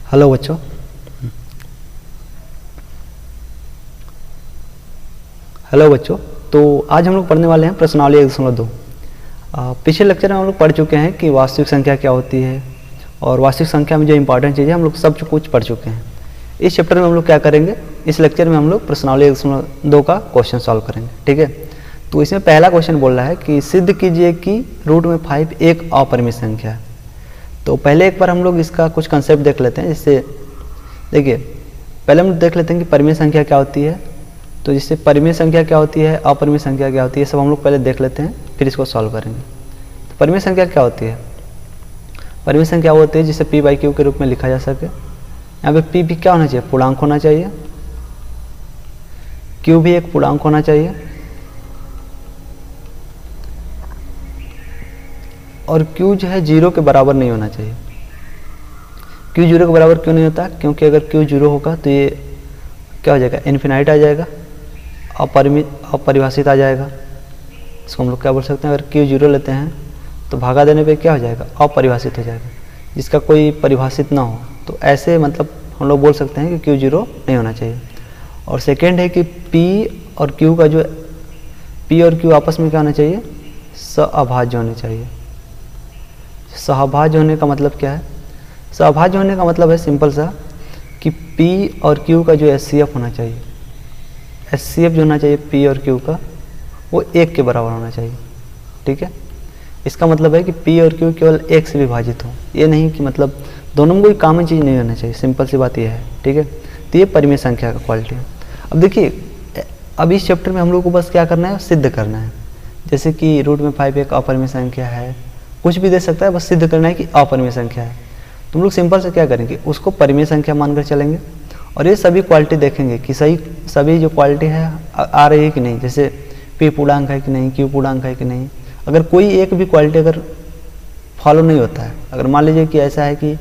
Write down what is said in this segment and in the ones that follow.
Hello बच्चों, तो आज हम लोग पढ़ने वाले हैं प्रश्नावली 1.2। पिछले लेक्चर में हम लोग पढ़ चुके हैं कि वास्तविक संख्या क्या होती है और वास्तविक संख्या में जो इंपॉर्टेंट चीज़ें हम लोग सब कुछ पढ़ चुके हैं। इस चैप्टर में हम लोग क्या करेंगे, इस लेक्चर में हम लोग प्रश्नावली 1.2 का क्वेश्चन सॉल्व करेंगे। ठीक है, तो इसमें पहला क्वेश्चन बोल रहा है कि सिद्ध कीजिए कि रूट में 5 एक अपरिमेय संख्या है। तो पहले एक बार हम लोग इसका कुछ कंसेप्ट देख लेते हैं। जिससे देखिए, पहले हम देख लेते हैं कि परिमेय संख्या क्या होती है। तो जिससे परिमेय संख्या क्या होती है, अपरिमेय संख्या क्या होती है, सब हम लोग पहले देख लेते हैं, फिर इसको सॉल्व करेंगे। तो परिमेय संख्या क्या होती है? परिमेय संख्या वो होती है जिसे p बाई क्यू के रूप में लिखा जा सके। यहाँ पे p भी क्या होना चाहिए, पूर्णांक होना चाहिए, q भी एक पूर्णांक होना चाहिए, और q जो है 0 के बराबर नहीं होना चाहिए। q 0 के बराबर क्यों नहीं होता? क्योंकि अगर q 0 होगा तो ये क्या हो जाएगा, इन्फिनाइट आ जाएगा, अपरिभाषित आ जाएगा। इसको हम लोग क्या बोल सकते हैं, अगर q 0 लेते हैं तो भागा देने पे क्या हो जाएगा, अपरिभाषित हो जाएगा, जिसका कोई परिभाषित ना हो। तो ऐसे मतलब हम लोग बोल सकते हैं कि q 0 नहीं होना चाहिए। और सेकेंड है कि p और q का जो p और q आपस में क्या होना चाहिए, सहअभाज्य होने चाहिए। सहअभाज्य होने का मतलब क्या है? सहअभाज्य होने का मतलब है सिंपल सा कि p और q का जो HCF होना चाहिए, HCF जो होना चाहिए p और q का, वो 1 के बराबर होना चाहिए। ठीक है, इसका मतलब है कि p और q केवल 1 से विभाजित हो, ये नहीं कि मतलब दोनों में कोई कॉमन चीज़ नहीं होना चाहिए। सिंपल सी बात ये है। ठीक है, तो ये परिमेय संख्या का क्वालिटी है। अब देखिए, अब इस चैप्टर में हम लोग को बस क्या करना है, सिद्ध करना है। जैसे कि रूट में 5 एक अपरिमेय संख्या है, कुछ भी दे सकता है, बस सिद्ध करना है कि अपरिमेय संख्या है। तो हम लोग सिंपल से क्या करेंगे, उसको परिमेय संख्या मानकर चलेंगे और ये सभी क्वालिटी देखेंगे कि सभी जो क्वालिटी है आ रही है कि नहीं। जैसे p पूर्णांक है कि नहीं, q पूर्णांक है कि नहीं। अगर कोई एक भी क्वालिटी अगर फॉलो नहीं होता है, अगर मान लीजिए कि ऐसा है कि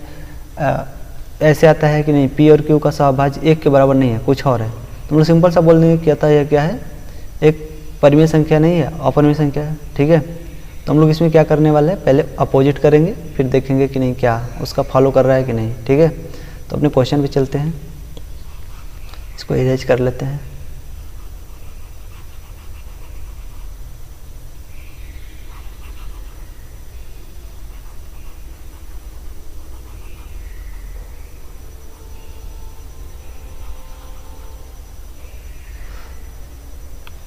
ऐसे आता है कि नहीं, p और q का सहअभाज्य 1 के बराबर नहीं है, कुछ और है, तो हम लोग सिंपल सा बोल देंगे कि यह क्या है, एक परिमेय संख्या नहीं है, अपरिमेय संख्या है। ठीक है, तो हम लोग इसमें क्या करने वाले हैं, पहले अपोजिट करेंगे, फिर देखेंगे कि नहीं क्या उसका फॉलो कर रहा है कि नहीं। ठीक है, तो अपने क्वेश्चन पे चलते हैं, इसको इरेज कर लेते हैं।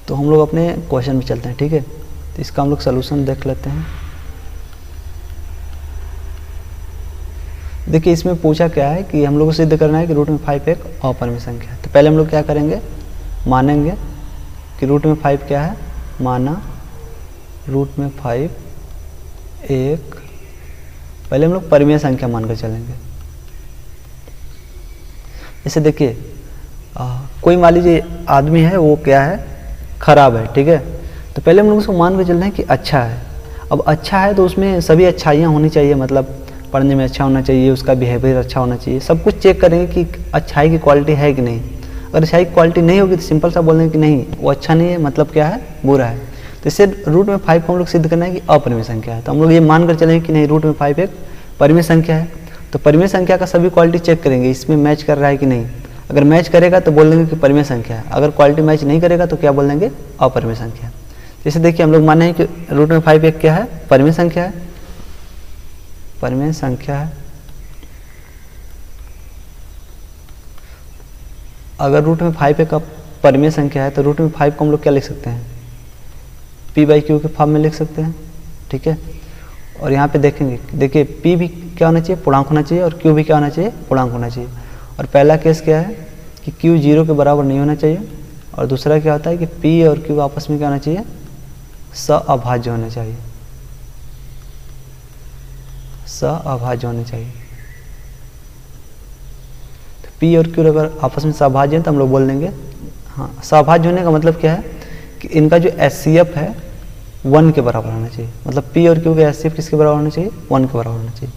तो हम लोग अपने क्वेश्चन में चलते हैं। ठीक है, तो इसका हम लोग सलूशन देख लेते हैं। देखिए, इसमें पूछा क्या है कि हम लोग को सिद्ध करना है कि रूट में 5 एक अपरिमेय संख्या है। तो पहले हम लोग क्या करेंगे, मानेंगे कि रूट में 5 क्या है, माना रूट में 5 एक, पहले हम लोग परिमेय संख्या मानकर चलेंगे। जैसे देखिए, कोई मान लीजिए आदमी है, वो क्या है, खराब है। ठीक है, तो पहले हम लोग उसको मान के चल रहे हैं कि अच्छा है। अब अच्छा है तो उसमें सभी अच्छाइयाँ होनी चाहिए, मतलब पढ़ने में अच्छा होना चाहिए, उसका बिहेवियर अच्छा होना चाहिए, सब कुछ चेक करेंगे कि अच्छाई की क्वालिटी है कि नहीं। अगर अच्छाई की क्वालिटी नहीं होगी तो सिंपल सा बोलेंगे कि नहीं, वो अच्छा नहीं है, मतलब क्या है, बुरा है। तो इससे रूट में 5 को हम लोग सिद्ध करना है कि अपरिमेय संख्या है। तो हम लोग ये मान कर चलेंगे कि नहीं, रूट में 5 एक परिमेय संख्या है। तो परिमेय संख्या का सभी क्वालिटी चेक करेंगे, इसमें मैच कर रहा है कि नहीं। अगर मैच करेगा तो बोल देंगे कि परिमेय संख्या है, अगर क्वालिटी मैच नहीं करेगा तो क्या बोल देंगे, अपरिमेय संख्या है। जैसे देखिए, हम लोग माने हैं कि रूट में 5 एक क्या है, परिमेय संख्या है, परिमेय संख्या है। अगर रूट में 5 एक परिमेय संख्या है तो रूट में 5 को हम लोग क्या लिख सकते हैं, p बाई क्यू के फॉर्म में लिख सकते हैं। ठीक है, और यहाँ पे देखेंगे, देखिए p भी क्या होना चाहिए, पूर्णांक होना चाहिए, और q भी क्या होना चाहिए, पूर्णांक होना चाहिए। और पहला केस क्या है कि q 0 के बराबर नहीं होना चाहिए, और दूसरा क्या होता है कि p और q आपस में क्या होना चाहिए, सहअभाज्य होना चाहिए, सहअभाज्य होने चाहिए। तो p और q अगर आपस में सहअभाज्य हैं तो हम लोग बोल देंगे, हाँ, सहअभाज्य होने का मतलब क्या है कि इनका जो HCF है 1 के बराबर होना चाहिए। मतलब p और q का HCF किसके बराबर होना चाहिए, 1 के बराबर होना चाहिए।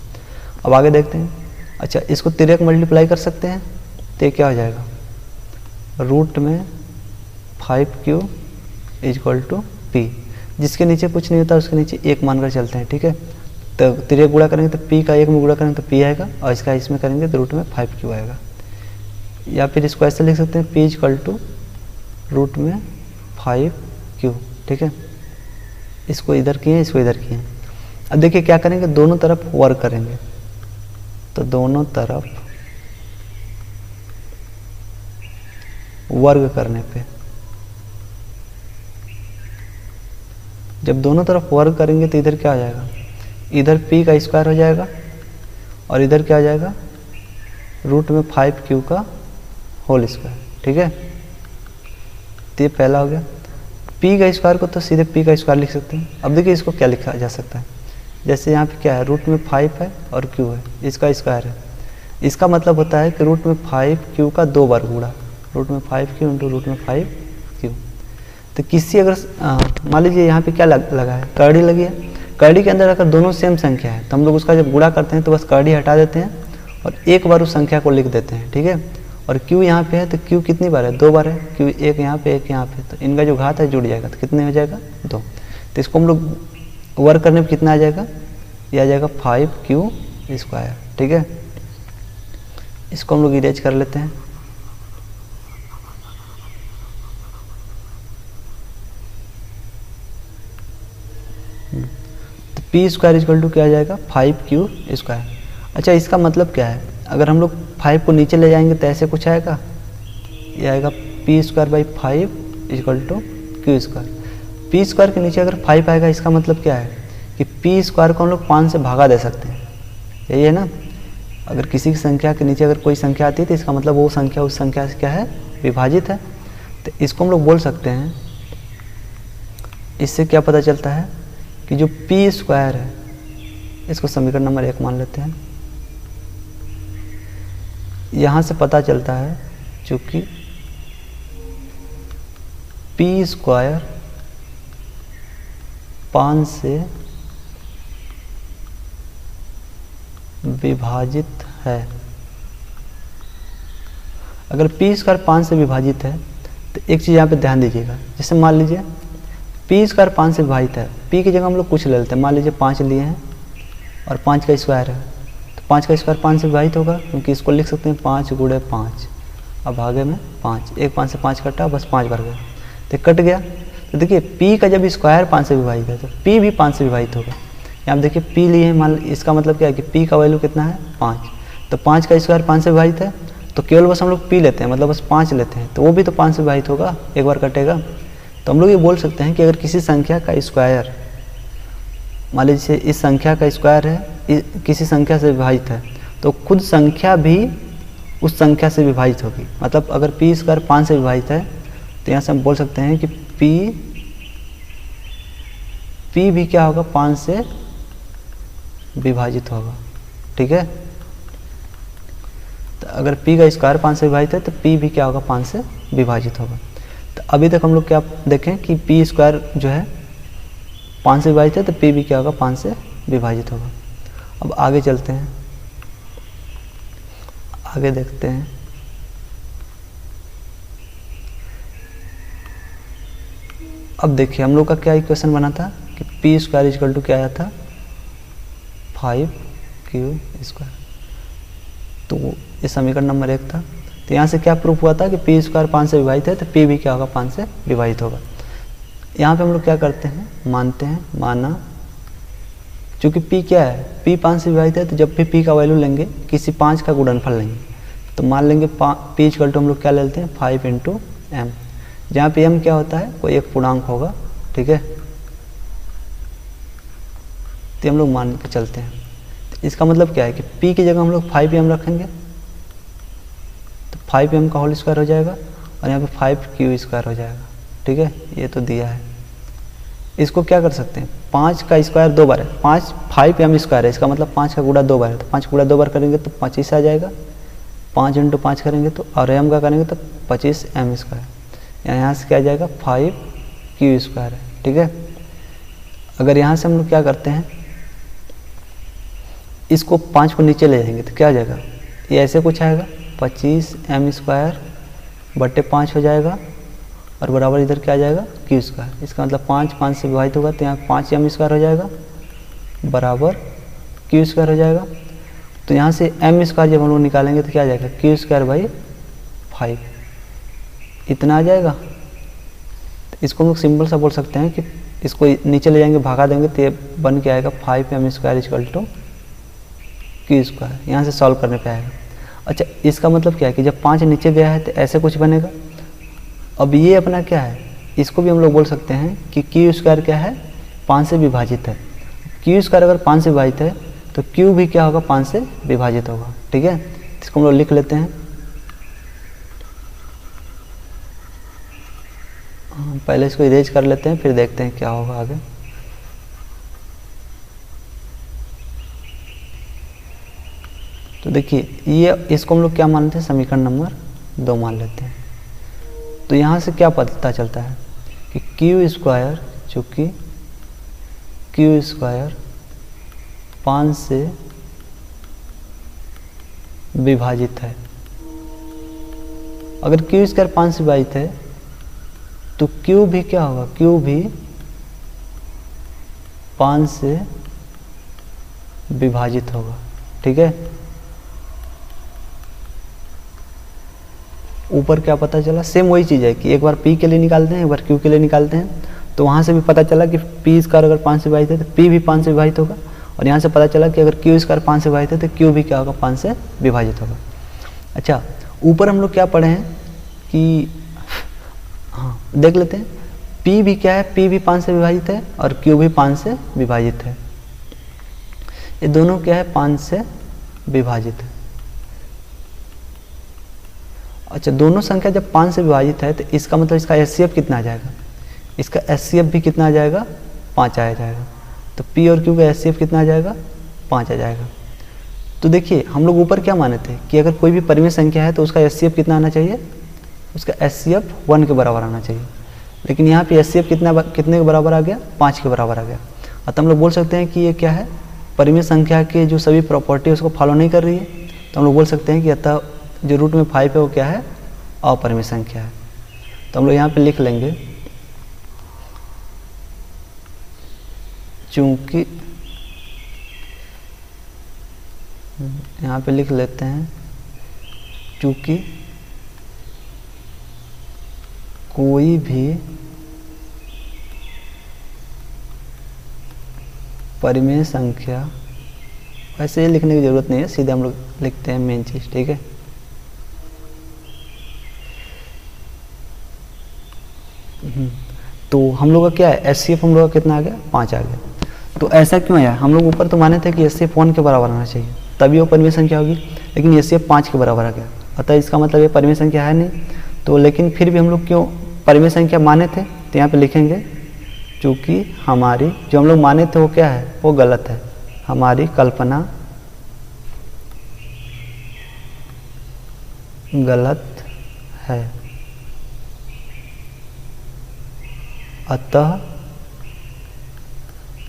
अब आगे देखते हैं। अच्छा, इसको तिरक मल्टीप्लाई कर सकते हैं, तो क्या हो जाएगा, रूट में 5q इक्वल टू p, जिसके नीचे कुछ नहीं होता उसके नीचे 1 मानकर चलते हैं। ठीक है, तो तिरक गुणा करेंगे तो p का 1 में गुणा करेंगे तो p आएगा, और इसका इसमें करेंगे तो रूट में 5q आएगा। या फिर इसको ऐसे लिख सकते हैं p इक्वल टू रूट में 5q। ठीक है, इसको इधर किए, इसको इधर किए। अब देखिए क्या करेंगे, दोनों तरफ वर्ग करेंगे, तो दोनों तरफ वर्ग करने पे, जब दोनों तरफ वर्ग करेंगे तो इधर क्या हो जाएगा, इधर p का स्क्वायर हो जाएगा और इधर क्या हो जाएगा, रूट में 5q का होल स्क्वायर। ठीक है, तो ये पहला हो गया। p का स्क्वायर को तो सीधे p का स्क्वायर लिख सकते हैं। अब देखिए इसको क्या लिखा जा सकता है, जैसे यहाँ पे क्या है, रूट में 5 है और q है, इसका स्क्वायर है। इसका मतलब होता है कि रूट में 5q का 2 बार गुणा, रूट में 5q इंटू रूट में 5q। तो किसी अगर मान लीजिए यहाँ पे क्या लगा है, कड़ी लगी है। कड़ी के अंदर अगर दोनों सेम संख्या है तो हम लोग उसका जब गुणा करते हैं तो बस कड़ी हटा देते हैं और एक बार उस संख्या को लिख देते हैं। ठीक है, और q यहाँ पे है तो q कितनी बार है, 2 बार है। q एक यहाँ पे, एक यहाँ पे, तो इनका जो घात है जुड़ जाएगा, तो कितने हो जाएगा, 2। तो इसको हम लोग वर्क करने पे कितना आ जाएगा, ये आ जाएगा 5q स्क्वायर। ठीक है, इसको हम लोग इरेज कर लेते हैं। तो p स्क्वायर इक्वल टू क्या आ जाएगा, 5q स्क्वायर। अच्छा, इसका मतलब क्या है, अगर हम लोग 5 को नीचे ले जाएंगे तो ऐसे कुछ आएगा, ये आएगा p square by 5 equal to q square. p square के नीचे अगर 5 आएगा, इसका मतलब क्या है कि p स्क्वायर को हम लोग 5 से भागा दे सकते हैं, यही है ना। अगर किसी की संख्या के नीचे अगर कोई संख्या आती है तो इसका मतलब वो संख्या उस संख्या से क्या है, विभाजित है। तो इसको हम लोग बोल सकते हैं, इससे क्या पता चलता है कि जो p स्क्वायर है, इसको समीकरण नंबर 1 मान लेते हैं। यहाँ से पता चलता है चूँकि p स्क्वायर 5 से विभाजित है। अगर p स्क्वायर 5 से विभाजित है तो एक चीज़ यहाँ पे ध्यान दीजिएगा, जैसे मान लीजिए p स्क्वायर 5 से विभाजित है, p की जगह हम लोग कुछ ले लेते हैं, मान लीजिए 5 लिए हैं और 5 का स्क्वायर है, तो 5 का स्क्वायर 5 से विभाजित होगा, क्योंकि इसको लिख सकते हैं 5 गुणे 5, अब आगे में 5, एक 5 से 5 कटा, बस 5 बढ़ गया, तो कट गया। तो देखिए p का जब स्क्वायर 5 से विभाजित है तो p भी 5 से विभाजित होगा। यहाँ देखिए p लिए हैं, मान इसका मतलब क्या है कि p का वैल्यू कितना है, 5, तो 5 का स्क्वायर 5 से विभाजित है, तो केवल बस हम लोग p लेते हैं, मतलब बस 5 लेते हैं, तो वो भी तो 5 से विभाजित होगा, एक बार कटेगा। तो हम लोग ये बोल सकते हैं कि अगर किसी संख्या का स्क्वायर, मान लीजिए इस संख्या का स्क्वायर है, किसी संख्या से विभाजित है, तो खुद संख्या भी उस संख्या से विभाजित होगी। मतलब अगर p स्क्वायर 5 से विभाजित है तो यहाँ से हम बोल सकते हैं कि p भी क्या होगा, 5 से विभाजित होगा। ठीक है, तो अगर p का स्क्वायर 5 से विभाजित है तो p भी क्या होगा, 5 से विभाजित होगा। तो अभी तक हम लोग क्या देखें कि p स्क्वायर जो है 5 से विभाजित है, तो p भी क्या होगा, 5 से विभाजित होगा। अब आगे चलते हैं, आगे देखते हैं। अब देखिए हम लोग का क्या इक्वेशन बना था कि p स्क्वायर इक्वल टू क्या आया था, 5q स्क्वायर। तो ये समीकरण नंबर 1 था। तो यहाँ से क्या प्रूफ हुआ था कि p स्क्वायर 5 से विभाजित है, तो p भी क्या होगा, 5 से विभाजित होगा। यहाँ पे हम लोग क्या करते हैं, मानते हैं, माना चूँकि p क्या है, p 5 से विभाजित है, तो जब भी p का वैल्यू लेंगे किसी 5 का गुणनफल लेंगे, तो मान लेंगे p इक्वल टू हम लोग क्या लेते हैं, 5 इंटू m, जहाँ पे m क्या होता है, कोई एक पूर्णांक होगा। ठीक है, तो हम लोग मान के चलते हैं। तो इसका मतलब क्या है कि p की जगह हम लोग 5m रखेंगे, तो 5m का होल स्क्वायर हो जाएगा और यहाँ पे 5q स्क्वायर हो जाएगा। ठीक है, ये तो दिया है। इसको क्या कर सकते हैं, 5 का स्क्वायर 2 बार है, 5m स्क्वायर है, इसका मतलब 5 का गुणा 2 बार है, तो 5 गुणा 2 बार करेंगे तो 25 आ जाएगा, 5 इंटू 5 करेंगे तो, और m का करेंगे तो 25m स्क्वायर, यहाँ से क्या आ जाएगा, 5q स्क्वायर है। ठीक है, अगर यहाँ से हम लोग क्या करते हैं, इसको 5 को नीचे ले जाएंगे तो क्या आ जाएगा, ये ऐसे कुछ आएगा, 25m स्क्वायर बटे 5 हो जाएगा, और बराबर इधर क्या आ जाएगा, q स्क्वायर। इसका मतलब 5 से विभाजित होगा तो यहाँ 5m स्क्वायर हो जाएगा, बराबर क्यू स्क्वायर हो जाएगा। तो यहाँ से एम स्क्वायर जब हम लोग निकालेंगे तो क्या आ जाएगा, क्यू स्क्वायर बाई 5, इतना आ जाएगा। तो इसको हम लोग सिंपल सा बोल सकते हैं कि इसको नीचे ले जाएंगे, भागा देंगे तो ये बन के आएगा 5m square equal to Q square. यहाँ से सॉल्व करने पे आएगा। अच्छा, इसका मतलब क्या है कि जब 5 नीचे गया है तो ऐसे कुछ बनेगा। अब ये अपना क्या है, इसको भी हम लोग बोल सकते हैं कि क्यू स्क्वायर क्या है, 5 से विभाजित है। क्यू स्क्वायर अगर 5 से विभाजित है तो क्यू भी क्या होगा, 5 से विभाजित होगा। ठीक है, इसको हम लोग लिख लेते हैं। पहले इसको इरेज कर लेते हैं, फिर देखते हैं क्या होगा आगे। तो देखिए, ये इसको हम लोग क्या मान लेते हैं, समीकरण नंबर 2 मान लेते हैं। तो यहाँ से क्या पता चलता है कि क्यू स्क्वायर, चूँकि क्यू स्क्वायर 5 से विभाजित है। अगर क्यू स्क्वायर 5 से विभाजित है तो क्यू भी क्या होगा, क्यू भी 5 से विभाजित होगा। ठीक है, ऊपर क्या पता चला, सेम वही चीज़ है कि एक बार p के लिए निकालते हैं, एक बार q के लिए निकालते हैं। तो वहाँ से भी पता चला कि p स्क्वायर अगर 5 से विभाजित है तो p भी 5 से विभाजित होगा। और यहाँ से पता चला कि अगर q स्क्वायर 5 से विभाजित है तो q भी क्या होगा, 5 से विभाजित होगा। अच्छा, ऊपर हम लोग क्या पढ़े हैं कि हाँ देख लेते हैं, p भी क्या है, p भी 5 से विभाजित है और q भी 5 से विभाजित है। ये दोनों क्या है, 5 से विभाजित है। अच्छा, दोनों संख्या जब 5 से विभाजित है तो इसका मतलब इसका एचसीएफ कितना आ जाएगा, इसका एचसीएफ भी कितना आ जाएगा, 5 आ जाएगा। तो p और q का एचसीएफ कितना आ जाएगा, 5 आ जाएगा। तो देखिए, हम लोग ऊपर क्या माने थे कि अगर कोई भी परिमेय संख्या है तो उसका एचसीएफ कितना आना चाहिए, उसका एचसीएफ 1 के बराबर आना चाहिए। लेकिन यहाँ पे एचसीएफ कितने के बराबर आ गया, 5 के बराबर आ गया। अतः हम लोग बोल सकते हैं कि ये क्या है, परिमेय संख्या के जो सभी प्रॉपर्टी उसको फॉलो नहीं कर रही है। तो हम लोग बोल सकते हैं कि अतः जो रूट में 5 है वो क्या है, अपरिमेय संख्या है। तो हम लोग यहाँ पे लिख लेंगे, चूंकि यहाँ पे लिख लेते हैं, चूंकि कोई भी परिमेय संख्या, वैसे ये लिखने की ज़रूरत नहीं है, सीधे हम लोग लिखते हैं मेन चीज़। ठीक है, तो हम लोग का क्या है, एचसीएफ हम लोग का कितना आ गया, 5 आ गया। तो ऐसा क्यों आया, हम लोग ऊपर तो माने थे कि एचसीएफ 1 के बराबर आना चाहिए तभी वो परिमेय संख्या होगी, लेकिन एचसीएफ 5 के बराबर आ गया। अतः इसका मतलब ये परिमेय संख्या है नहीं। तो लेकिन फिर भी हम लोग क्यों परिमेय संख्या माने थे, तो यहाँ पे लिखेंगे, चूँकि हमारी जो हम लोग माने थे वो क्या है, वो गलत है, हमारी कल्पना गलत है।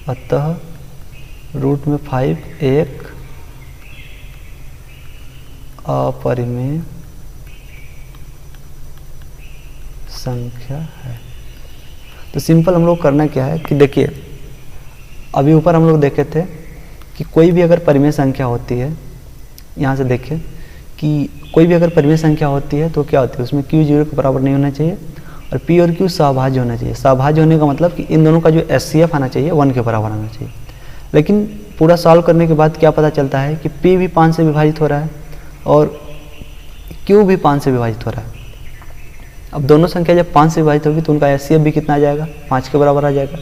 अतः रूट में 5 एक अपरिमेय संख्या है। तो सिंपल हम लोग करना क्या है कि देखिए, अभी ऊपर हम लोग देखे थे कि कोई भी अगर परिमेय संख्या होती है, यहाँ से देखिए कि कोई भी अगर परिमेय संख्या होती है तो क्या होती है, उसमें q 0 के बराबर नहीं होना चाहिए और p और q सहभाज्य होना चाहिए। सहभाज्य होने का मतलब कि इन दोनों का जो एचसीएफ आना चाहिए 1 के बराबर आना चाहिए। लेकिन पूरा सॉल्व करने के बाद क्या पता चलता है कि p भी 5 से विभाजित हो रहा है और q भी 5 से विभाजित हो रहा है। अब दोनों संख्या जब 5 से विभाजित होगी तो उनका एचसीएफ भी कितना आ जाएगा, 5 के बराबर आ जाएगा।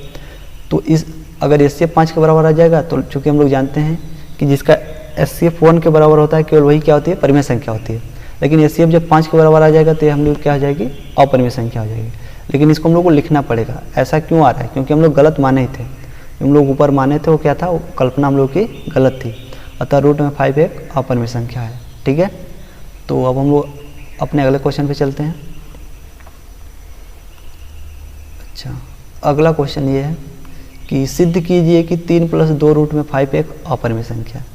तो इस अगर एचसीएफ 5 के बराबर आ जाएगा तो चूँकि हम लोग जानते हैं कि जिसका एचसीएफ 1 के बराबर होता है केवल वही क्या होती है, परिमेय संख्या होती है। लेकिन एचसीएफ जब 5 के बराबर आ जाएगा तो हम लोग क्या हो जाएगी, अपरिमेय संख्या हो जाएगी। लेकिन इसको हम लोग को लिखना पड़ेगा। ऐसा क्यों आ रहा है, क्योंकि हम लोग गलत माने ही थे, हम लोग ऊपर माने थे वो क्या था, वो कल्पना हम लोग की गलत थी। अतः रूट में 5 एक अपरिमेय संख्या है। ठीक है, तो अब हम लोग अपने अगले क्वेश्चन पे चलते हैं। अच्छा, अगला क्वेश्चन ये है कि सिद्ध कीजिए कि 3 + 2 रूट में 5 एक अपरिमेय संख्या है।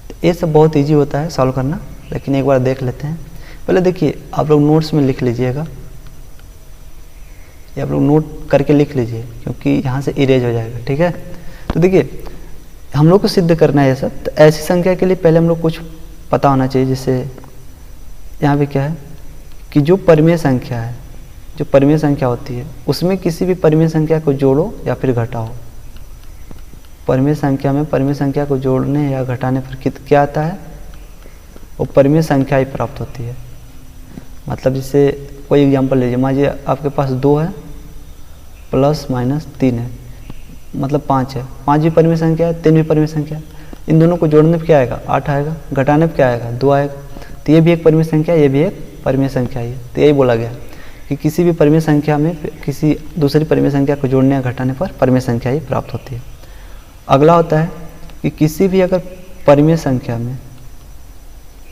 तो ये सब बहुत ईजी होता है सॉल्व करना, लेकिन एक बार देख लेते हैं। पहले देखिए, आप लोग नोट्स में लिख लीजिएगा, ये आप लोग नोट करके लिख लीजिए क्योंकि यहाँ से इरेज हो जाएगा। ठीक है, तो देखिए हम लोग को सिद्ध करना है ये सब। तो ऐसी संख्या के लिए पहले हम लोग कुछ पता होना चाहिए। जैसे यहाँ पे क्या है कि जो परिमेय संख्या है, जो परिमेय संख्या होती है उसमें किसी भी परिमेय संख्या को जोड़ो या फिर घटाओ। परिमेय संख्या में परिमेय संख्या को जोड़ने या घटाने पर क्या आता है, वो परिमेय संख्या ही प्राप्त होती है। मतलब जैसे कोई एग्जांपल लीजिए, मान लीजिए आपके पास 2 है प्लस माइनस 3 है, मतलब 5 है। 5 भी परिमेय संख्या है, 3 भी परिमेय संख्या है। इन दोनों को जोड़ने पर क्या आएगा, 8 आएगा। घटाने पर क्या आएगा, 2 आएगा। तो ये भी एक परिमेय संख्या है, ये भी एक परिमेय संख्या है। तो यही बोला गया कि किसी भी परिमेय संख्या में किसी दूसरी परिमेय संख्या को जोड़ने या घटाने पर परिमेय संख्या ही प्राप्त होती है। अगला होता है कि किसी भी अगर परिमेय संख्या में,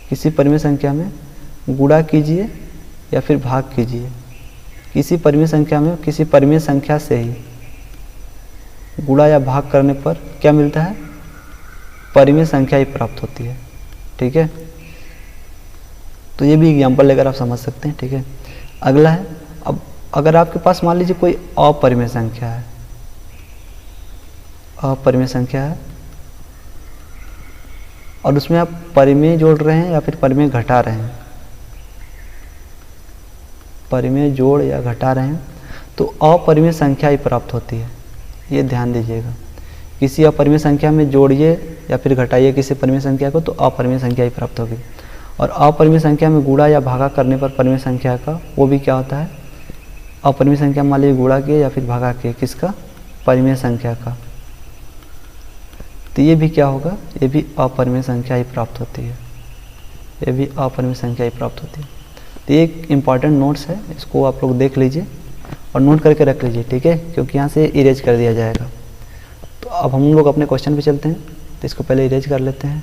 किसी परिमेय संख्या में गुणा कीजिए या फिर भाग कीजिए। किसी परिमेय संख्या में किसी परिमेय संख्या से ही गुणा या भाग करने पर क्या मिलता है, परिमेय संख्या ही प्राप्त होती है। ठीक है, तो ये भी एग्जाम्पल लेकर आप समझ सकते हैं। ठीक है, अगला है, अब अगर आपके पास मान लीजिए कोई अपरिमेय संख्या है, अपरिमेय संख्या है और उसमें आप परिमेय जोड़ रहे हैं या फिर परिमेय घटा रहे हैं, परिमेय जोड़ या घटा रहे हैं, तो अपरिमेय संख्या ही प्राप्त होती है। ये ध्यान दीजिएगा, किसी अपरिमेय संख्या में जोड़िए या फिर घटाइए किसी परिमेय संख्या को तो अपरिमेय संख्या ही प्राप्त होगी। और अपरिमेय संख्या में गुणा या भागा करने पर परिमेय संख्या का, वो भी क्या होता है, अपरिमेय संख्या मान लीजिए गुणा किए या फिर भागा किए किसका, परिमेय संख्या का, तो ये भी क्या होगा, ये भी अपरिमेय संख्या ही प्राप्त होती है। ये भी अपरिमेय संख्या ही प्राप्त होती है। तो ये एक इम्पॉर्टेंट नोट्स है, इसको आप लोग देख लीजिए और नोट करके रख लीजिए। ठीक है, क्योंकि यहाँ से इरेज कर दिया जाएगा। तो अब हम लोग अपने क्वेश्चन पे चलते हैं। तो इसको पहले इरेज कर लेते हैं।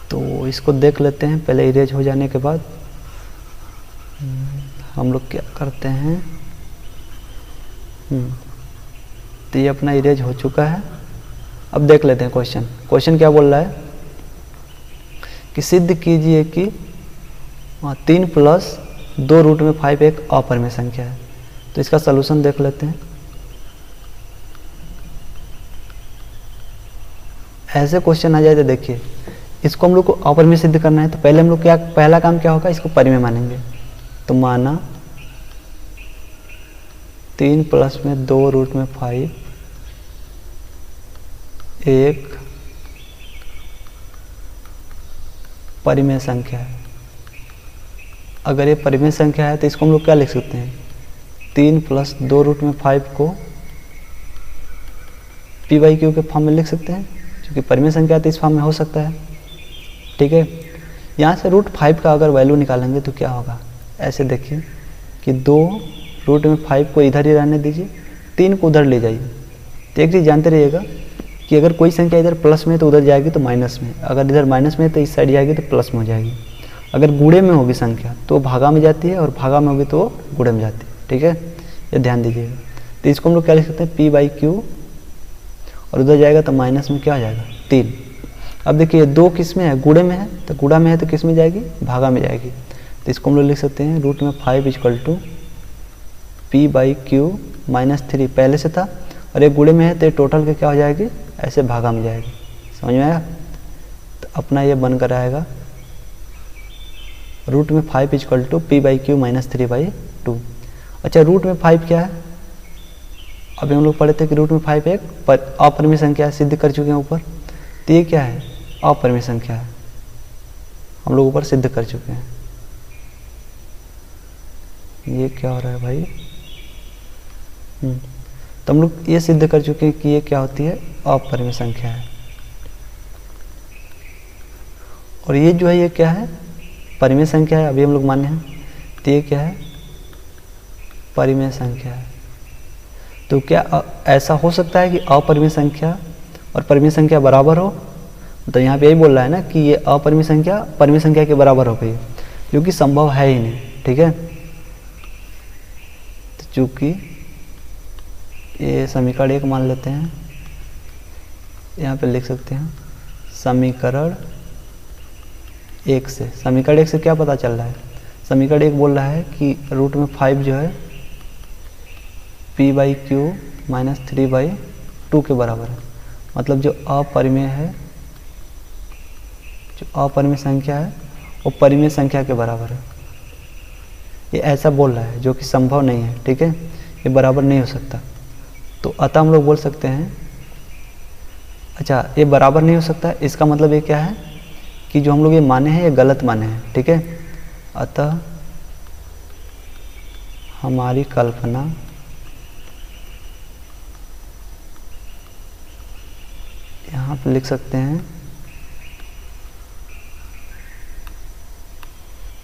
तो इसको देख लेते हैं। पहले इरेज हो जाने के बाद हम लोग क्या करते हैं, तो ये अपना इरेज हो चुका है। अब देख लेते हैं क्वेश्चन। क्वेश्चन क्या बोल रहा है कि सिद्ध कीजिए कि 3 प्लस 2 रूट में 5 एक अपरिमेय संख्या है। तो इसका सलूशन देख लेते हैं। ऐसे क्वेश्चन आ जाए तो देखिए, इसको हम लोग को अपरिमेय सिद्ध करना है। तो पहले हम लोग क्या, पहला काम क्या होगा, इसको परिमेय मानेंगे। तो माना 3 प्लस में 2 रूट में 5 एक परिमेय संख्या है। अगर ये परिमेय संख्या है तो इसको हम लोग क्या लिख सकते हैं, 3 प्लस 2 रूट में 5 को पी बाई क्यू के फॉर्म में लिख सकते हैं, क्योंकि परिमेय संख्या है तो इस फॉर्म में हो सकता है। ठीक है, यहाँ से रूट 5 का अगर वैल्यू निकालेंगे तो क्या होगा, ऐसे देखिए कि 2 रूट में 5 को इधर ही रहने दीजिए, 3 को उधर ले जाइए। तो एक चीज़ जानते रहिएगा कि अगर कोई संख्या इधर प्लस में है तो उधर जाएगी तो माइनस में, अगर इधर माइनस में है तो इस साइड जाएगी तो प्लस में हो जाएगी। अगर गुणे में होगी संख्या तो भागा में जाती है और भागा में होगी तो गुणे में जाती है। ठीक है, ये ध्यान दीजिएगा। तो इसको हम लोग क्या लिख सकते हैं, पी बाई क्यू, और उधर जाएगा तो माइनस में क्या हो जाएगा, 3। अब देखिए 2 किस में है, गुणे में है, तो गुणा में है तो किस में जाएगी, भागा में जाएगी। तो इसको हम लोग लिख सकते हैं रूट में 5 equal to P by Q minus 3 पहले से था, और एक गुणे में है तो ये टोटल के क्या हो जाएगी, ऐसे भागा में जाएगी। समझ में आया। तो अपना ये बनकर आएगा रूट में 5 equal to P by Q minus 3/2। अच्छा, रूट में 5 क्या है, अभी हम लोग पढ़े थे कि रूट में 5 एक अपरिमेय संख्या है, सिद्ध कर चुके हैं ऊपर। तो ये क्या है, अपरिमेय संख्या है, हम लोग ऊपर सिद्ध कर चुके हैं। ये क्या हो रहा है भाई, तो हम लोग ये सिद्ध कर चुके हैं कि ये क्या होती है, अपरिमेय संख्या है। और ये जो है ये क्या है, परिमेय संख्या है, अभी हम लोग माने हैं। तो ये क्या है, परिमेय संख्या है। तो क्या ऐसा हो सकता है कि अपरिमेय संख्या और परिमेय संख्या बराबर हो, तो यहाँ पे यही बोल रहा है ना कि ये अपरिमेय संख्या परिमेय संख्या के बराबर हो गई, जो कि संभव है ही नहीं। ठीक है, तो चूंकि ये समीकरण 1 मान लेते हैं, यहाँ पे लिख सकते हैं समीकरण 1 से। समीकरण 1 से क्या पता चल रहा है? समीकरण 1 बोल रहा है कि रूट में 5 जो है p/q माइनस 3/2 के बराबर है। मतलब जो अपरिमेय है, जो अपरिमेय संख्या है वो परिमेय संख्या के बराबर है। ये ऐसा बोल रहा है जो कि संभव नहीं है, ठीक है, ये बराबर नहीं हो सकता। तो अतः हम लोग बोल सकते हैं, अच्छा ये बराबर नहीं हो सकता, इसका मतलब ये क्या है कि जो हम लोग ये माने हैं ये गलत माने हैं, ठीक है। अतः हमारी कल्पना यहाँ पे लिख सकते हैं,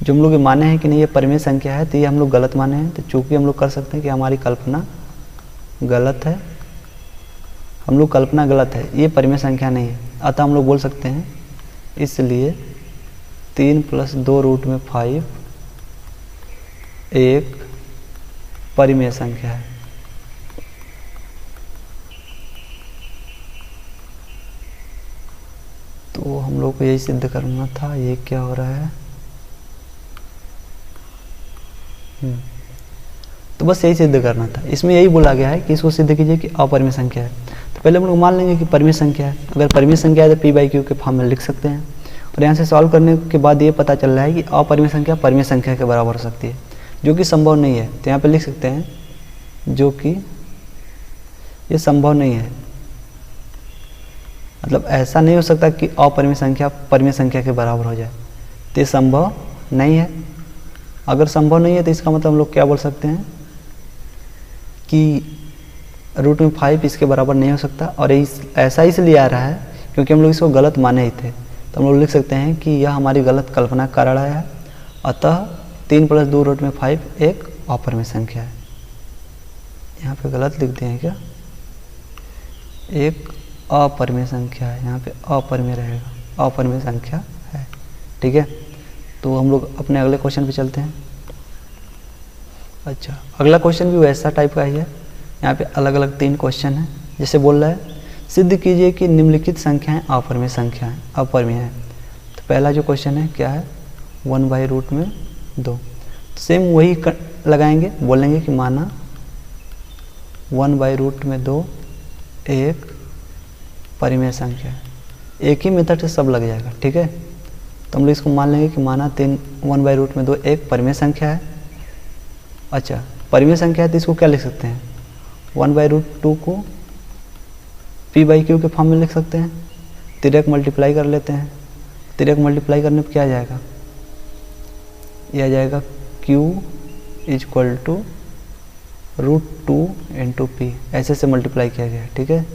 जो हम लोग ये माने हैं कि नहीं ये परिमेय संख्या है, तो ये हम लोग गलत माने हैं। तो चूंकि हम लोग कर सकते हैं कि हमारी कल्पना गलत है, हम लोग कल्पना गलत है, ये परिमेय संख्या नहीं है, अतः हम लोग बोल सकते हैं इसलिए 3 + 2 रूट में 5 एक परिमेय संख्या है। तो हम लोग को यही सिद्ध करना था। ये क्या हो रहा है? तो बस यही सिद्ध करना था। इसमें यही बोला गया है कि इसको सिद्ध कीजिए कि अपरिमेय संख्या है। तो पहले हम लोग मान लेंगे कि परिमेय संख्या है। अगर परिमेय संख्या है तो p/q के फॉर्म में लिख सकते हैं। और यहाँ से सॉल्व करने के बाद ये पता चल रहा है कि अपरिमेय संख्या परिमेय संख्या के बराबर हो सकती है, जो कि संभव नहीं है। तो यहाँ पे लिख सकते हैं जो कि ये संभव नहीं है, मतलब ऐसा नहीं हो सकता कि अपरिमेय संख्या परिमेय संख्या के बराबर हो जाए, तो ये संभव नहीं है। अगर संभव नहीं है तो इसका मतलब हम लोग क्या बोल सकते हैं कि रूट में 5 इसके बराबर नहीं हो सकता। और ऐसा इसलिए आ रहा है क्योंकि हम लोग इसको गलत माने ही थे। तो हम लोग लिख सकते हैं कि यह हमारी गलत कल्पना का कारण है। अतः 3 + 2 रूट में 5 एक अपरिमेय संख्या है। यहाँ पे गलत लिख दिए हैं क्या? एक अपरिमेय संख्या है, यहाँ पे अपरिमेय रहेगा, अपरिमेय संख्या है, ठीक है। तो हम लोग अपने अगले क्वेश्चन पे चलते हैं। अच्छा, अगला क्वेश्चन भी वैसा टाइप का ही है। यहाँ पे अलग अलग 3 क्वेश्चन हैं। जैसे बोल रहा है सिद्ध कीजिए कि निम्नलिखित संख्याएं अपरिमेय संख्याएं अपरिमेय हैं। तो पहला जो क्वेश्चन है क्या है? 1/√2। तो सेम वही लगाएंगे, बोलेंगे कि माना 1/√2 एक परिमेय संख्या है। एक ही मेथड से सब लग जाएगा, ठीक है। तो हम लोग इसको मान लेंगे कि माना 1/√2 एक परिमेय संख्या है। अच्छा, परिमेय संख्या है तो इसको क्या लिख सकते हैं? 1/√2 को p/q के फॉर्म में लिख सकते हैं। तिरक मल्टीप्लाई कर लेते हैं। तिरक मल्टीप्लाई करने पर क्या आ जाएगा? यह आ जाएगा q = √2 × p, ऐसे से मल्टीप्लाई किया गया है, ठीक है।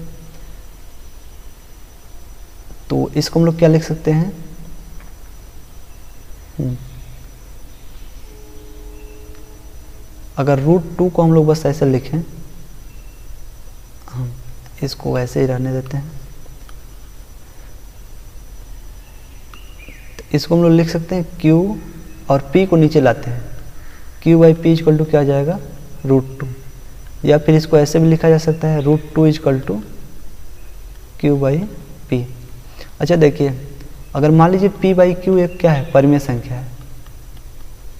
तो इसको हम लोग क्या लिख सकते हैं? अगर √2 को हम लोग बस ऐसे लिखें, हम इसको ऐसे ही रहने देते हैं, तो इसको हम लोग लिख सकते हैं q और p को नीचे लाते हैं। q/p = क्या आ जाएगा? √2। या फिर इसको ऐसे भी लिखा जा सकता है √2 = q/p। अच्छा देखिए, अगर मान लीजिए p/q एक क्या है? परिमेय संख्या है।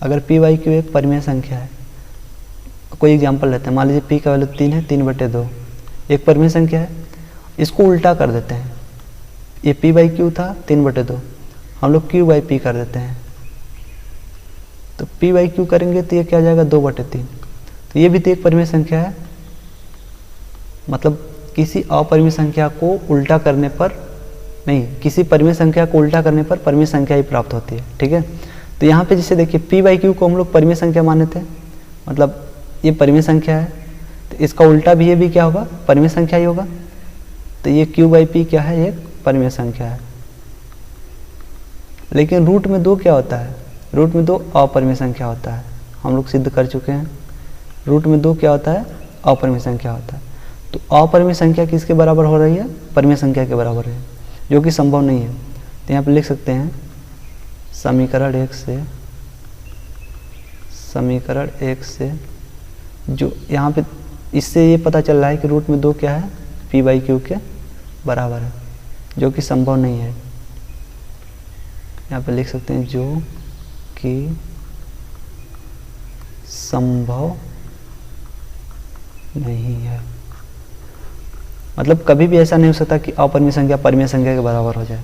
अगर p/q एक परिमेय संख्या है, कोई एग्जांपल लेते हैं। मान लीजिए p का वैल्यू 3 है, 3/2 एक परिमेय संख्या है। इसको उल्टा कर देते हैं, ये p/q था 3/2, हम लोग q/p कर देते हैं। तो p/q करेंगे तो ये क्या आ जाएगा? 2/3। तो ये भी तो एक परिमेय संख्या है। मतलब किसी अपरिमेय संख्या को उल्टा करने पर नहीं, किसी परिमेय संख्या को उल्टा करने पर परिमेय संख्या ही प्राप्त होती है, ठीक है। तो यहाँ पे जैसे देखिए p/q को हम लोग परिमेय संख्या माने थे, मतलब ये परिमेय संख्या है, तो इसका उल्टा भी ये भी क्या होगा? परिमेय संख्या ही होगा। तो ये q/p क्या है? एक परिमेय संख्या है। लेकिन रूट में 2 क्या होता है? रूट में 2 अपरिमेय संख्या होता है। हम लोग सिद्ध कर चुके हैं, रूट में 2 क्या होता है? अपरिमेय संख्या होता है। तो अपरिमेय संख्या किसके बराबर हो रही है? परिमेय संख्या के बराबर है, जो कि संभव नहीं है। तो यहाँ पे लिख सकते हैं समीकरण 1 से जो यहाँ पे इससे ये पता चल रहा है कि रूट में 2 क्या है? p/q के बराबर है, जो कि संभव नहीं है। यहाँ पे लिख सकते हैं जो कि संभव नहीं है। मतलब कभी भी ऐसा नहीं हो सकता कि अपरिमेय संख्या परिमेय संख्या के बराबर हो जाए।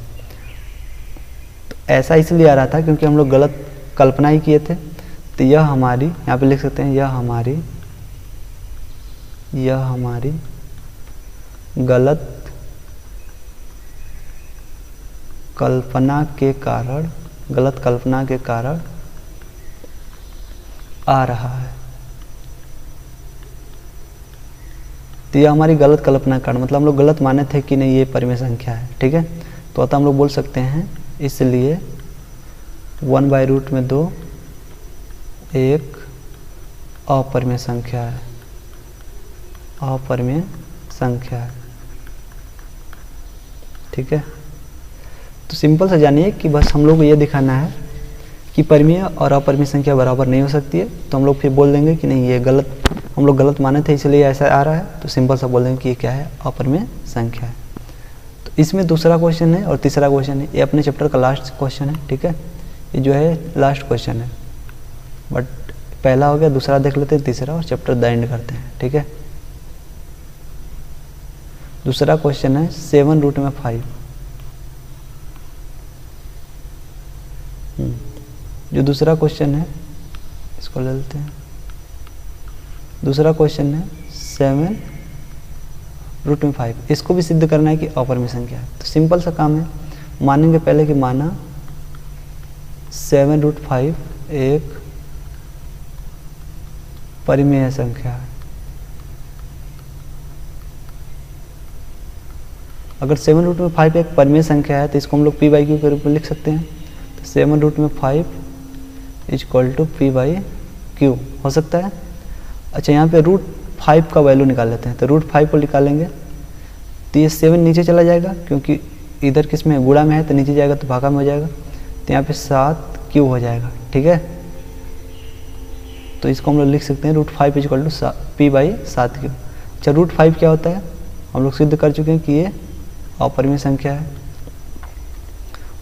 तो ऐसा इसलिए आ रहा था क्योंकि हम लोग गलत कल्पना ही किए थे। तो यह हमारी, यहाँ पे लिख सकते हैं यह हमारी गलत कल्पना के कारण आ रहा है। तो यह हमारी गलत कल्पना के कारण, मतलब हम लोग गलत माने थे कि नहीं ये परिमेय संख्या है, ठीक है। तो अतः हम लोग बोल सकते हैं इसलिए 1/√2 एक अपरिमेय संख्या है, अपरिमेय संख्या है, ठीक है। तो सिंपल सा जानिए कि बस हम लोग को ये दिखाना है कि परिमेय और अपरिमेय संख्या बराबर नहीं हो सकती है। तो हम लोग फिर बोल देंगे कि नहीं ये गलत, हम लोग गलत माने थे इसलिए ऐसा आ रहा है। तो सिंपल सा बोल देंगे कि ये क्या है, अपरिमेय संख्या है। तो इसमें दूसरा क्वेश्चन है और तीसरा क्वेश्चन है, ये अपने चैप्टर का लास्ट क्वेश्चन है, ठीक है। ये जो है लास्ट क्वेश्चन है, बट पहला हो गया, दूसरा देख लेते हैं, तीसरा और चैप्टर द एंड करते हैं, ठीक है। दूसरा क्वेश्चन है 7√5। जो दूसरा क्वेश्चन है इसको ले लेते हैं। दूसरा क्वेश्चन है 7√5, इसको भी सिद्ध करना है कि अपरिमेय संख्या है। तो सिंपल सा काम है, मानेंगे पहले कि माना 7√5 एक परिमेय संख्या है। अगर 7√5 एक परिमेय संख्या है तो इसको हम लोग p/q के रूप में लिख सकते हैं। तो 7√5 = p/q हो सकता है। अच्छा, यहाँ पे √5 का वैल्यू निकाल लेते हैं। तो √5 को निकालेंगे तो ये 7 नीचे चला जाएगा, क्योंकि इधर किस में गुणा में है तो नीचे जाएगा तो भागा में हो जाएगा। तो यहाँ पे 7q हो जाएगा, ठीक है। तो इसको हम लोग लिख सकते हैं √5 = p/7q। अच्छा, √5 क्या होता है हम लोग सिद्ध कर चुके हैं कि ये अपरिमेय संख्या है।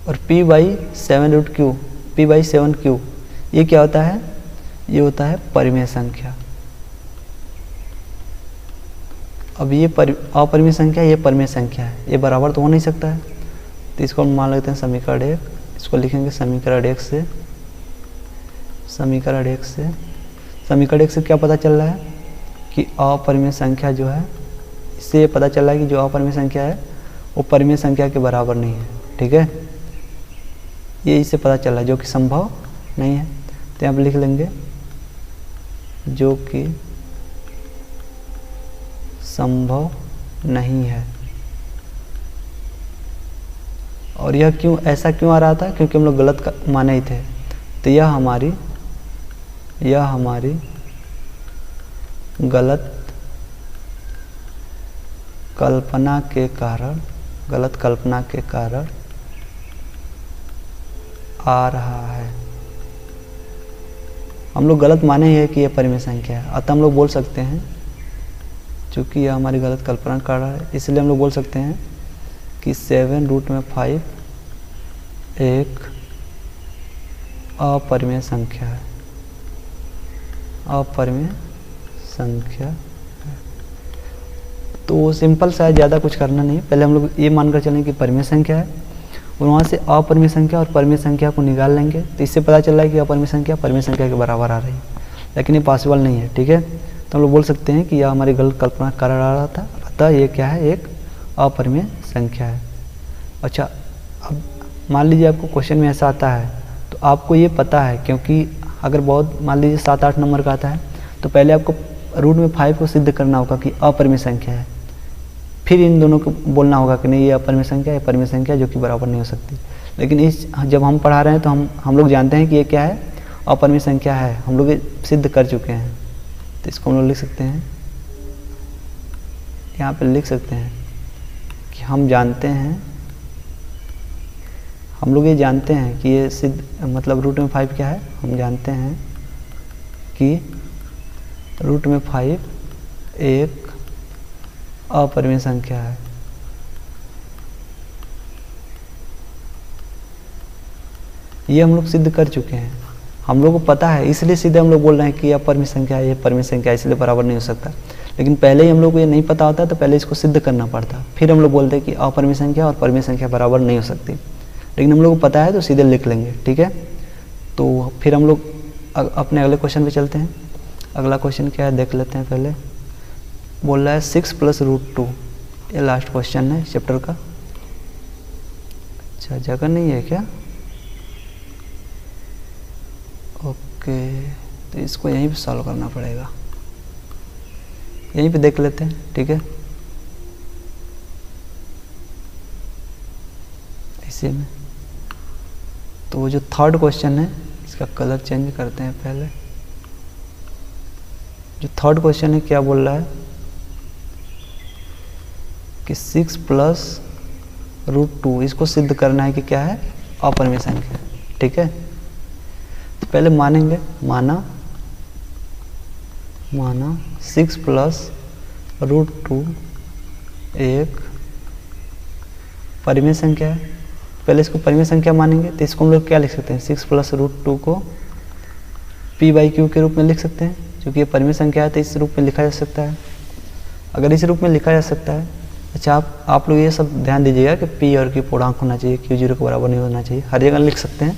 और p/7q ये क्या होता है, ये होता है परिमेय संख्या। अब ये अपरिमेय संख्या, ये परिमेय संख्या है, ये बराबर तो हो नहीं सकता है। तो इसको हम मान लेते हैं समीकरण 1, इसको लिखेंगे समीकरण 1 से क्या पता चल रहा है कि अपरिमेय संख्या जो है, इससे ये पता चल रहा है कि जो अपरिमेय संख्या है वो परिमेय संख्या के बराबर नहीं है, ठीक है। ये इससे पता चल रहा है, जो कि संभव नहीं है। तो यहाँ पर लिख लेंगे जो कि संभव नहीं है। और यह क्यों, ऐसा क्यों आ रहा था, क्योंकि हम लोग गलत माने ही थे। तो यह हमारी गलत कल्पना के कारण आ रहा है। हम लोग गलत माने ही है कि यह परिमेय संख्या है, अतः हम लोग बोल सकते हैं चूँकि यह हमारी गलत कल्पना कर रहा है, इसलिए हम लोग बोल सकते हैं कि 7√5 एक अपरिमेय संख्या है, अपरिमेय संख्या है। तो सिंपल सा है, ज़्यादा कुछ करना नहीं। पहले हम लोग ये मानकर चलें कि परिमेय संख्या है, और वहाँ से अपरिमेय संख्या और परिमेय संख्या को निकाल लेंगे। तो इससे पता चल रहा है कि अपरिमेय संख्या परिमेय संख्या के बराबर आ रही है, लेकिन ये पॉसिबल नहीं है, ठीक है। तो हम लोग बोल सकते हैं कि यह हमारी गलत कल्पना कर रहा था, अतः ये क्या है, एक अपरिमेय संख्या है। अच्छा, अब मान लीजिए आपको क्वेश्चन में ऐसा आता है, तो आपको ये पता है, क्योंकि अगर बहुत मान लीजिए 7-8 नंबर का आता है तो पहले आपको √5 को सिद्ध करना होगा कि अपरिमेय संख्या है, फिर इन दोनों को बोलना होगा कि नहीं ये अपरिमेय संख्या है, परिमेय संख्या जो कि बराबर नहीं हो सकती। लेकिन जब हम पढ़ा रहे हैं तो हम लोग जानते हैं कि ये क्या है, अपरिमेय संख्या है, हम लोग सिद्ध कर चुके हैं। तो इसको हम लोग लिख सकते हैं, यहाँ पे लिख सकते हैं कि हम जानते हैं, हम लोग ये जानते हैं कि ये सिद्ध, मतलब √5 क्या है, हम जानते हैं कि √5 एक अपरिमेय संख्या है, ये हम लोग सिद्ध कर चुके हैं, हम लोग को पता है, इसलिए सीधे हम लोग बोल रहे हैं कि यह परिमित संख्या है, ये परिमित संख्या है, इसलिए बराबर नहीं हो सकता। लेकिन पहले ही हम लोग को ये नहीं पता होता तो पहले इसको सिद्ध करना पड़ता, फिर हम लोग बोलते हैं कि अपरिमित संख्या और परिमित संख्या बराबर नहीं हो सकती। लेकिन हम लोग को पता है तो सीधे लिख लेंगे, ठीक है। तो फिर हम लोग अपने अगले क्वेश्चन पे चलते हैं। अगला क्वेश्चन क्या है देख लेते हैं पहले। बोल रहा है 6 + √2, ये लास्ट क्वेश्चन है चैप्टर का। अच्छा, जगह नहीं है क्या? ओके, तो इसको यहीं पे सॉल्व करना पड़ेगा, यहीं पे देख लेते हैं, ठीक है। इसी में तो वो जो थर्ड क्वेश्चन है, इसका कलर चेंज करते हैं पहले। जो थर्ड क्वेश्चन है क्या बोल रहा है कि 6 + √2, इसको सिद्ध करना है कि क्या है, अपरिमेय संख्या, ठीक है। तो पहले मानेंगे, माना 6 + √2 एक परिमेय संख्या है। पहले इसको परिमेय संख्या मानेंगे तो इसको हम लोग क्या लिख सकते हैं, 6 + √2 को p/q के रूप में लिख सकते हैं, क्योंकि ये परिमेय संख्या है तो इस रूप में लिखा जा सकता है। अगर इस रूप में लिखा जा सकता है, अच्छा आप लोग ये सब ध्यान दीजिएगा कि p और q पूर्णांक होना चाहिए, q 0 के बराबर नहीं होना चाहिए। हर जगह लिख सकते हैं,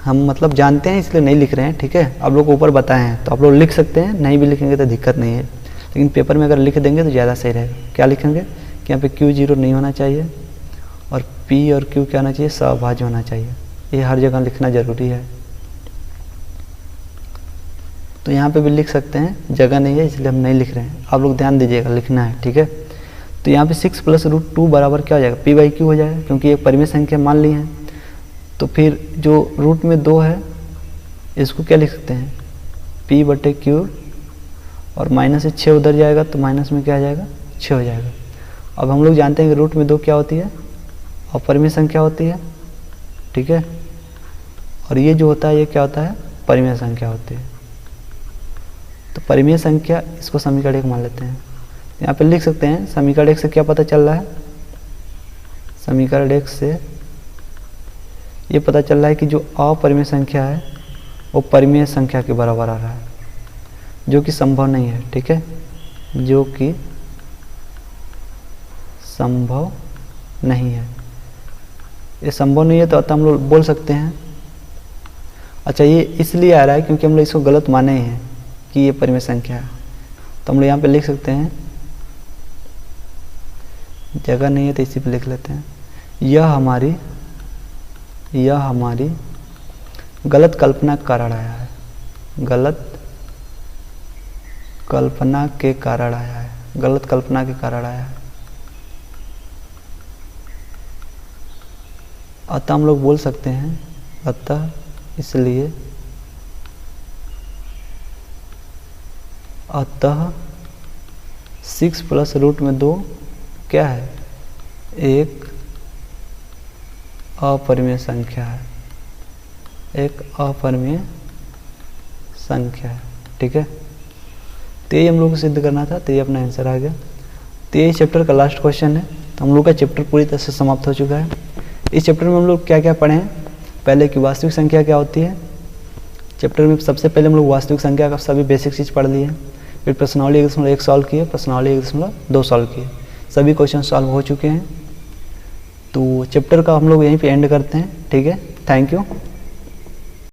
हम मतलब जानते हैं इसलिए नहीं लिख रहे हैं, ठीक है। आप लोग को ऊपर बताए हैं तो आप लोग लिख सकते हैं, नहीं भी लिखेंगे तो दिक्कत नहीं है। लेकिन पेपर में अगर लिख देंगे तो ज़्यादा सही रहेगा। क्या लिखेंगे कि यहाँ पे q 0 नहीं होना चाहिए और p और q क्या होना चाहिए, सहभाज्य होना चाहिए। ये हर जगह लिखना ज़रूरी है। तो यहाँ पे भी लिख सकते हैं, जगह नहीं है इसलिए हम नहीं लिख रहे हैं। आप लोग ध्यान दीजिएगा, लिखना है, ठीक है। तो यहाँ पे 6 + √2 बराबर क्या हो जाएगा, p/q हो जाएगा, क्योंकि एक परिमेय संख्या मान ली है। तो फिर जो रूट में 2 है इसको क्या लिख सकते हैं, p/q, और माइनस से 6 उधर जाएगा तो माइनस में क्या आ जाएगा, 6 हो जाएगा। अब हम लोग जानते हैं कि रूट में 2 क्या होती है, अपरिमेय संख्या होती है, ठीक है। और ये जो होता है ये क्या होता है, परिमेय संख्या होती है। तो परिमेय संख्या, इसको समीकरण 1 मान लेते हैं। यहाँ पे लिख सकते हैं, समीकरण 1 से क्या पता चल रहा है, समीकरण 1 से ये पता चल रहा है कि जो अपरिमेय संख्या है वो परिमेय संख्या के बराबर आ रहा है, जो कि संभव नहीं है, ठीक है, जो कि संभव नहीं है। ये संभव नहीं है तो हम लोग बोल सकते हैं, अच्छा ये इसलिए आ रहा है क्योंकि हम लोग इसको गलत माने हैं कि ये परिमेय संख्या है। तो हम लोग यहाँ पे लिख सकते हैं, जगह नहीं है तो इसी पे लिख लेते हैं, यह हमारी गलत कल्पना के कारण आया है, गलत कल्पना के कारण आया है, गलत कल्पना के कारण आया है। अतः हम लोग बोल सकते हैं, अतः इसलिए, अतः 6 + √2 क्या है, एक अपरिमेय संख्या है, एक अपरिमेय संख्या है, ठीक है। तो ये हम लोग को सिद्ध करना था, तो ये अपना आंसर आ गया। तो ये चैप्टर का लास्ट क्वेश्चन है। तो हम लोग का चैप्टर पूरी तरह से समाप्त हो चुका है। इस चैप्टर में हम लोग क्या क्या पढ़े हैं, पहले कि वास्तविक संख्या क्या होती है। चैप्टर में सबसे पहले हम लोग वास्तविक संख्या का सभी बेसिक चीज़ पढ़ लिए। फिर प्रश्नावली 1.1 सॉल्व किए, प्रश्नावली 1.2 सॉल्व किए, सभी क्वेश्चन सॉल्व हो चुके हैं। तो चैप्टर का हम लोग यहीं पे एंड करते हैं, ठीक है। Thank you.